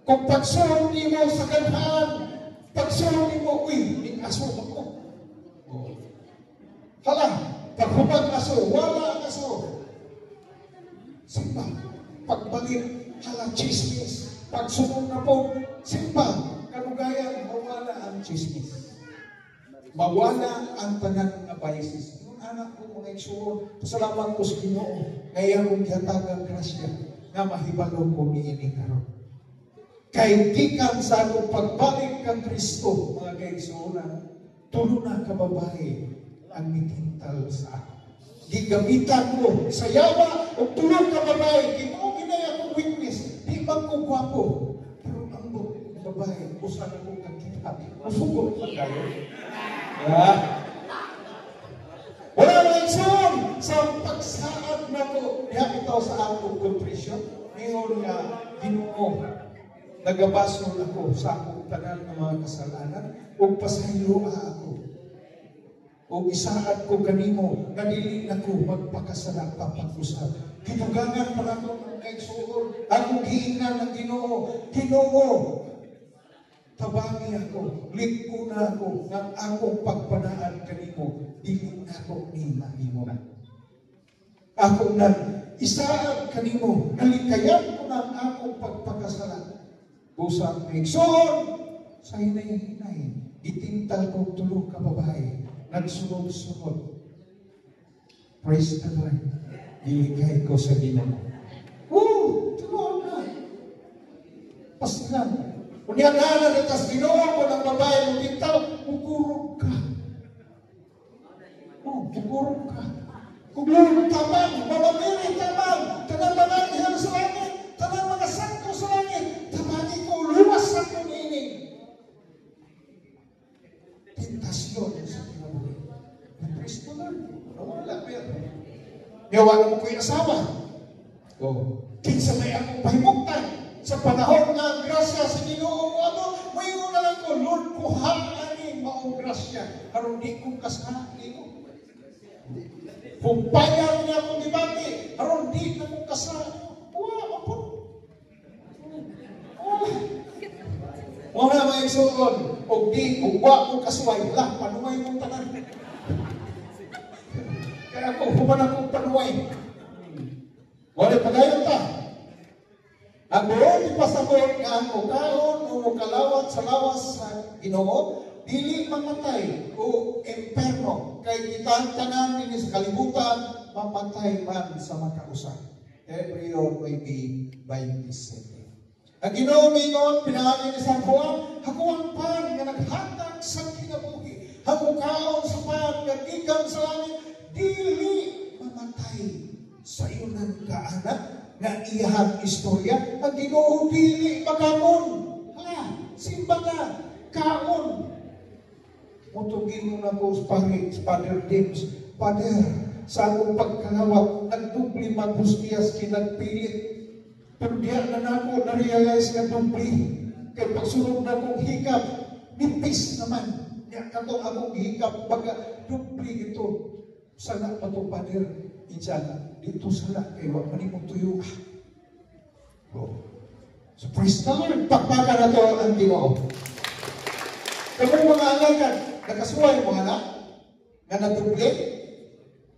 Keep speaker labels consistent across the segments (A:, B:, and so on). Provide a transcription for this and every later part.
A: Kung pagsulong mo sa ganhaan, pagsulong mo, uy, may aso ako. Hala, pag hubag aso, wala ang aso. Simba, pagbalik, hala, chismis. Pagsunod na po, simba, kanugayan, mawala ang chismis. Mawala ang tanan na biases. Yung anak ko, mga igsuon, pasalamat ko sa Ginoo, ngayon kong kiyatagang grasya, na mahibalo ko ni Inikaro. Kay gikan sa akong pagbalik kang Kristo, mga kaigsuonan, tulo na kababae ang nitintal sa akin. Gigamitan ko sa yawa o tulong kababae, ginay akong witness, di bang ko gwapo, pero ang babae, usan akong kagkita, masugot pa kayo. Wala na igsoon sa pagsaad na ko, diha ito sa akong contrition, ngayon nga, Ginoo, nagabasol ako sa akong tanan ng mga kasalanan o pasayo ako. O isaad ko kanimo, nadili na ko magpakasala papag-usap. Kinugangan para ko ng kaigsuon. Akong giingnan ng Ginoo. Ginoo, tabangi ako, liko na ako, ng akong pagpanaan kanimo, dili na ako ni mahimo na. Ako na isaad kanimo, nalikayan ko ng akong pagpakasala. Usang kaigsuon, sa hinay-hinay, itintal ko tulong kababae, nagsunod-sunod. Praise the Lord. Iligay ko sa Ginoo. Woo! Tulong na. Pasilan. Kung yan na nitas Ginoo ko ng babae mo tintal, bugurog ka. Oh, bugurog ka. Kung lulong tamang, mamamiri tamang, tanang-tanang diyan sa langit, tanang mga sakto sa langit, tamang ko, luwas sa kumining. Tentasyon sa kinabuhi. Praise the Lord. Wala ko yan. Yawanan mo ko yung asawa. Kinsa may akong pahimuktan. Sa panahon nga grasya sa Ginoo mo ano, mayroon na lang ko, Lord, kuhaan maong grasya. Harong di kong kasama mo. Pumpayan niya akong dibati. Harong di na kong kasama. Wala po. Wala mga igsoon. O di, kung wa kong kasuway, wala, panuway mong tanan. Kaya ako, human akong panuway. Wala pagayon ta. Ang buong ipasabot nga ang ukaon o kalawat sa lawas sa Ginoo, dili mamatay o imperno. Kay kitang tanan din sa kalibutan, mamatay man sa makausa. Hebreo 20:27. Ang Ginoo mingon, pinangangin ni San Juan, hakuan pan nga naghatag sa kinabuhi. Hakukaon sa pan nga gikan sa langit, dili mamatay sa iyon kaanak nga iyahang istorya. Ang Ginoo dili magamon. Hala, simba ka, kaon. Mutugin mo na ko sa Father James, Father, sa akong pagkalawak, nagdubli magbustias kinagpilit. Pero diyan na ako na-realize nga dubli. Kaya pagsunod na akong hikap, nipis naman. Diyan katong akong hikap, baga dubli ito. Sana pa ito, Father, insana, dito sana, kaya wag manimong tuyo. So praise the Lord, pakpaka na ito ang Ginoo. Kaya mga alagan, nakasuway mo na, nga nadubli,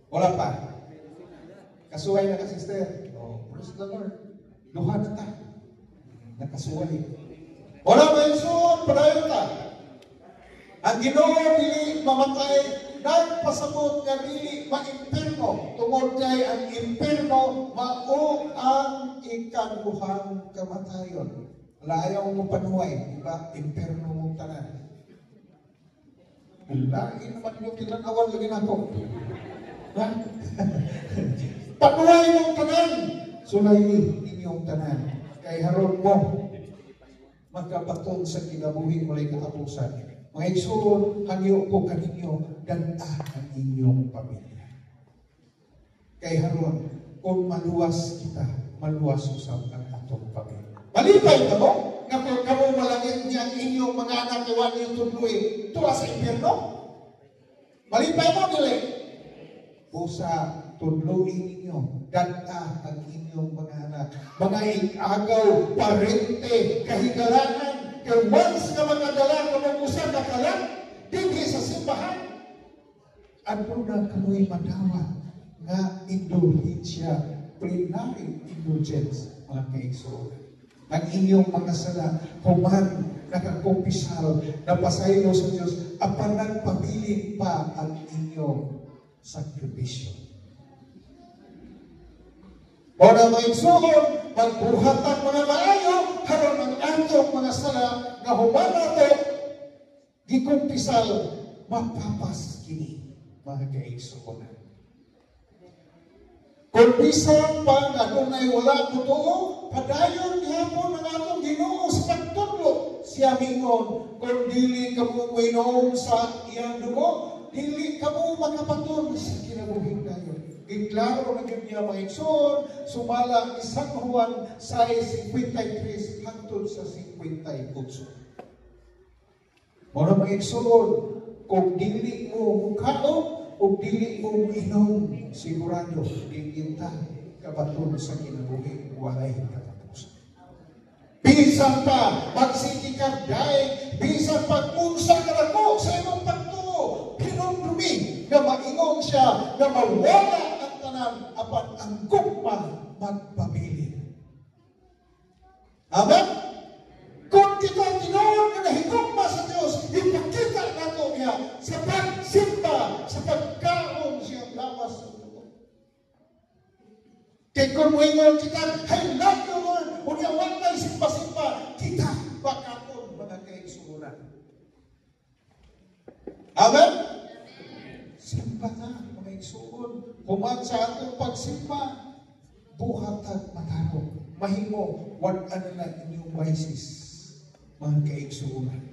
A: wala pa. Kasuway na ka, sister. Praise the Lord. Luha na ta. Nakasuway. Wala ba yung suon? Padayon ta. Ang Ginoo dili mamatay, nagpasabot nga dili ma-imperno. Tungod kay ang imperno mao ang ikaduhang kamatayon. Layaw mo panuway, diba? Imperno mong tanan. Lagi naman yung tinanawan lagi na ako. Panuway mong tanan. Sulay inyong tanan. Kay haron mo, magkabaton sa kinabuhi mulay katapusan. Mga igsoon, hangyo ko kaninyo, ganda ang inyong pamilya. Kay haron, kung maluwas kita, maluwas usap ang atong pamilya. Malipay na mo, nga kung kamo malangit niya ang inyong mga anak iwan yung tudloy, tuwa sa impyerno? Malipay mo, dili? Busa, tudluin ninyo, data ang inyong mga anak. Mga igagaw, parente, kahigalangan, kay once nga mga dala kumukusan na kalang, hindi sa simbahan. Ano na kamoy madawa nga indulhensya, plenary indulgence, mga kaigsoon. Ang inyong mga sala, human, nakakumpisal, napasaylo sa Diyos, apan nagpabilin pa ang inyong sakripisyo. O na mga igsoon, magbuhat ang mga maayo, haron ang atong mga sala, na human nato, gikumpisal, mapapas kini, mga kaigsoon. Kung bisan pa nga dunay wala totoo, padayon gihapon ang atong Ginoo sa pagtudlo. Siya mingon, kung dili kamo minom sa iyang dugo, dili kamo makapaton sa kinabuhi kayo. Giklaro na gyud niya mga igsoon, sumala isang Juan 6:53 hangtod sa 58. Mora mga igsoon, kung dili mo mukhaon, o dili mo inom, sigurado, diginta, kabaton sa kinabuhi, walay katapusan. Bisan pa, magsitikap daig, bisan pag-unsa ka na ko sa imong pagtuo, pinumdumi na maingon siya, na mawala ang tanan, apan ang gugma magpabilin. Amen? Kung kita tinawag na nahigugma sa Diyos, ipakita nato niya sa pagsimba, sa pagkaon siyang lawas sa mundo. Kaya kung moingon kita, I love you Lord, unyawan na simba-simba, kita bakakon mga kaigsuunan. Amen? Simba na, mga igsuon. Human sa atong pagsimba, buhat at mataro. Mahimo, what ano na inyong vices. Mga kaigsuunan.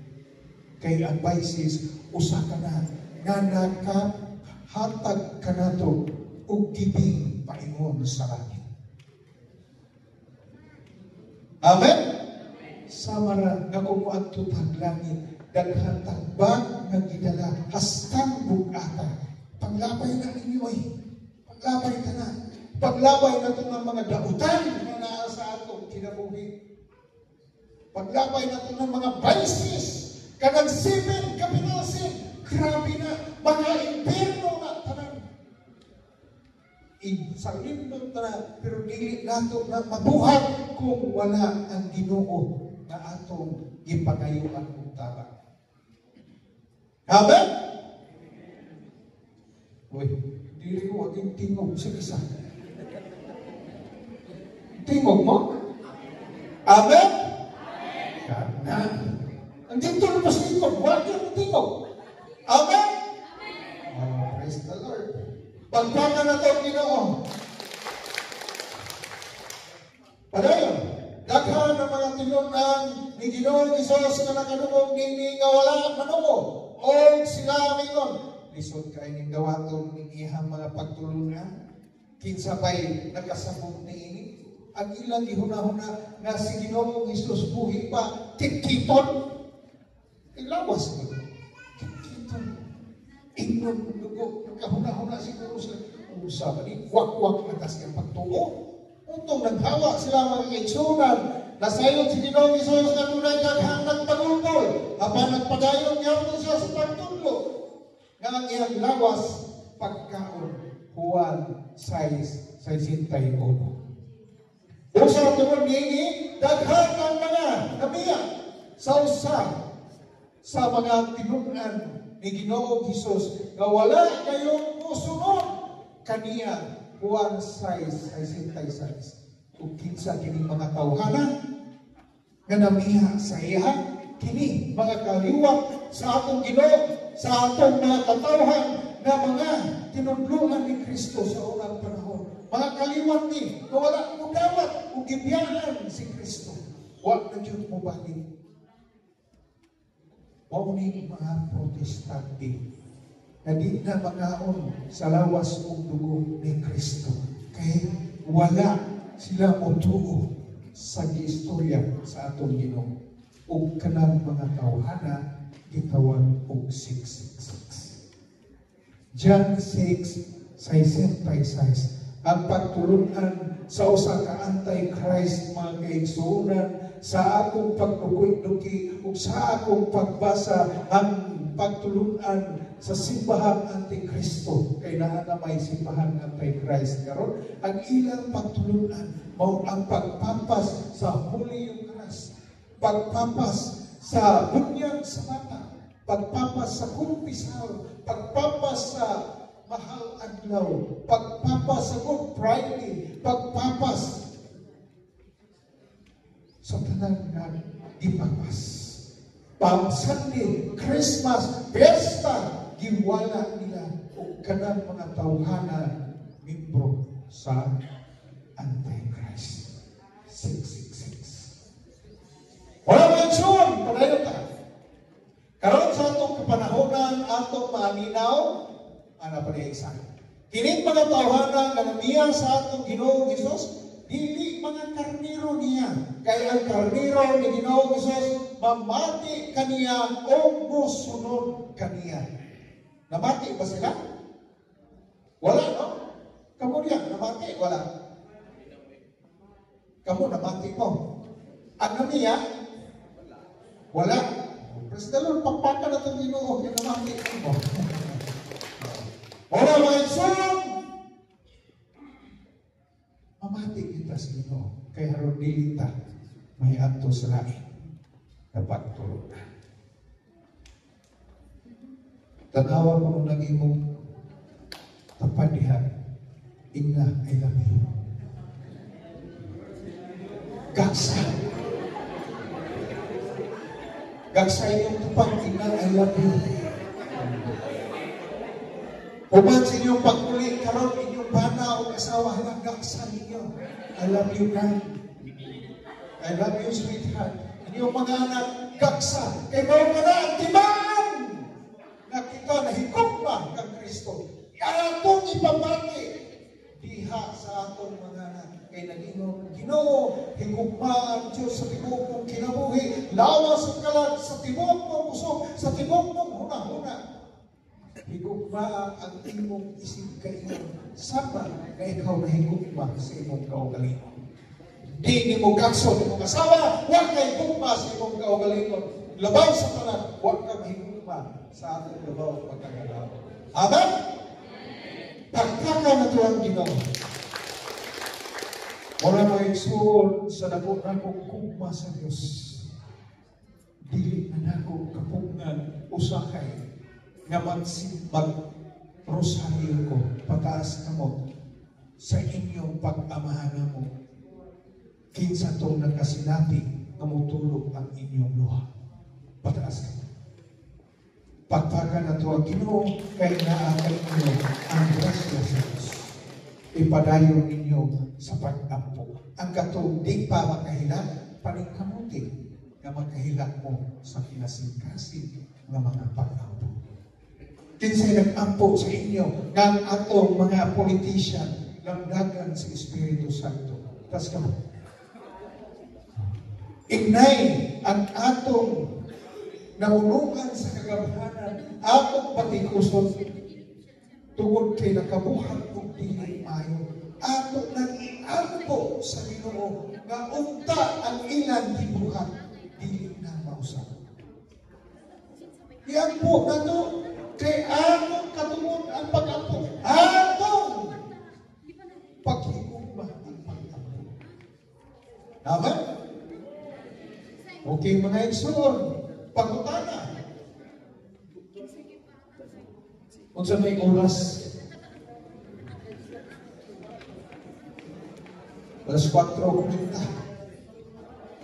A: Kaya ang vices, usa ka na, nga nakahatag ka na to, ug gibing paingon sa langit. Amen? Samara, nga kumuad tutag langit, daghan tagbag nga gidala, hastang bugata. Paglabay na ninyo ay, paglabay ka na. Paglabay na ito ng mga dautan na naa sa atong kinabuhi. Paglabay na ito ng mga vices, kanang simen, kapinalsin, grabe na, mga impierno na tanan. Sa lindot na, pero dili nato na mabuhat kung wala ang Ginoo na atong gipagayuan ng taba. Amen? Uy, dili ko aging tingog sa isa. Tingog mo? Amen? Kana. Ang dito na pa sa tingog, huwag yung tingog. Amen? Oh, praise the Lord. Pagpaka na ito, Ginoo. Padayon, daghan ng mga tinunan ni Ginoo Isos na nakanungog nini nga wala manumo. O sila mingon, lisod kayo ning gawaton ning iyang mga pagtulungan. Kinsa ba'y nakasabog ni ini? Ang ilang gihuna-huna nga si Ginoo Isos buhi pa, kitkiton. Ilawas mo. Kitkiton. Ingnon dugo, nakahuna-huna siguro sila. Usa ba ni, wak-wak na kasi ang pagtuo. Utong naghawa sila mga kaigsunan, nasayod si Ginoo Isos na tunay daghang nagpagulgol, apan nagpadayon niya po siya sa pagtudlo. Nga ang iyang lawas, pagkaon, Juan 6:61. Usa tungod niini, daghan ang mga namiya sa usa sa mga tinunan ni Ginoo Hesus nga wala kayong musunod kaniya. Juan 6:66. Ug kinsa kini mga tawhana nga namiha sa iya, kini mga kaliwat sa atong Ginoo, sa atong mga katawhan nga mga tinudlungan ni Kristo sa unang panahon. Mga kaliwat ni nga wala mo dapat ug gibiyahan si Kristo. Wa na jud mo balik. Mao ni mga protestante na di na magaon sa lawas ug dugo ni Kristo. Kay wala sila motuo sa giistorya sa atong Ginoo. Ug kanang mga tawhana gitawag og 666. John 6:66 sympathize ang pagtulunan sa usa ka anti-Christ mga kaigsuonan sa akong pagduki ug sa akong pagbasa ang pagtulunan sa simbahang anti-Kristo kay naa na may simbahang anti-Christ karon ang ilang pagtulunan mao ang pagpampas sa Holy Eucharist, pagpampas sa bunyag sa mata, pagpampas sa kumpisal, pagpampas sa mahal adlaw, pagpampas sa Good Friday, pagpampas sa tanan nga ipapas. Pag Sunday, Christmas, Fiesta, giwala nila o kanang mga tawhana membro sa Antichrist. 666. Wala man yun, padayon ta. Karon sa atong kapanahonan, atong maaminaw, ana pa niya isa. Kining mga tawhana nga namiya sa atong Ginoong Hesus, dili mga karniro niya. Kaya ang karniro ni Ginoong Hesus, mamati kaniya o musunod kaniya. Namati ba sila? Wala, no? Kamu niya, namati? Wala. Kamu namati mo. Ang namiya? Wala. Praise the Lord, pagpaka na itong Ginoo, yung namati mo. Wala mga insun! Mamati kita sa Ginoo. Kaya haron dilita, may ato sa lain. Dapat tulog na. Tanawa ko nung naging mong tapadihan, Ina, I love you. Gagsa. Gagsa inyong tupad, Ina, I love you. Human sa inyong pagkulit, karon inyong bana o asawa, gagsa ninyo. I love you, God. I love you, sweetheart. Inyong mga anak, gagsa. Kay mga ka na, timaan! Na kita nahigugma kang Kristo. Yan atong ipamati. Diha sa atong mga anak. Kay nag-inom, Ginoo, higugma ang Diyos sa tibok mong kinabuhi. Lawas ang kalag sa tibok mong usok, sa tibok mong huna-huna. Higugma ang imong isip kayo. Sama na ikaw nahigugma sa imong kaugalingon. Di ni mo gakso ni mong asawa, huwag kay gugma sa imong kaugalingon. Labaw sa tanan, huwag ka mahigugma sa ating labaw pagkagalaw. Amen? Pagkaka na ito ang Ginoo. Wala mo iksuon sa nakunan kong gugma sa Diyos. Dili na ako kapungan usakay nga mag-rosaryo ko, pataas na mo sa inyong pag-amahan mo. Kinsa itong nagkasinati na mutulog ang inyong luha. Pataas ka. Pagpaga na ito ang Ginoo, kay naakay ninyo ang grasya sa Diyos. Ipadayon ninyo sa pag-ampo. Ang katong di pa makahila, paningkamuti na makahila mo sa kinasingkasing ng mga pag-ampo. Kinsay nag-ampo sa inyo ng atong mga politician, lamdagan sa Espiritu Santo. Tas ka mo. Ignay ang atong nahulugan sa kagabahanan, atong patikuson, tungod kay nakabuhat kong dili mayo. Atong nag-iampo sa Ginoo nga unta ang ilang gibuhat, dili na mausap. Iampo na to, kay atong katungod ang pag-ampo. Atong paghigugma ang pag-ampo. Amen? Okay, mga igsoon, pagkutana. Kung sa may oras, alas 4:40.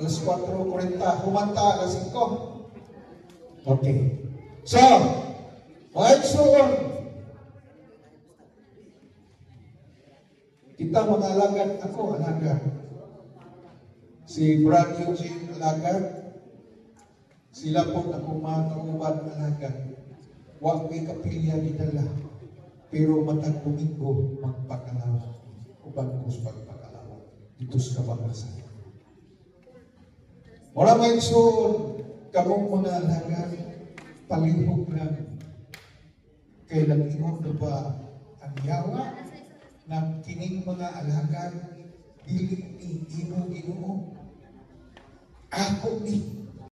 A: Alas 4:40, humanta, alas 5. Okay. So, mga igsoon, kita mga alagad, ako alagad. Si Brad Eugene alagad, sila po na kumakauban alagad. Huwag may kapilya nidala, pero matag Domingo magpakalawa. Uban ko sa pagpakalawa. Dito sa kabangasan. Wala may igsoon, kamong mga alagad, palihog lang. Kay nag-ingon na ba ang yawa na kining mga alagad dili ni imo Ginoo. Ako ni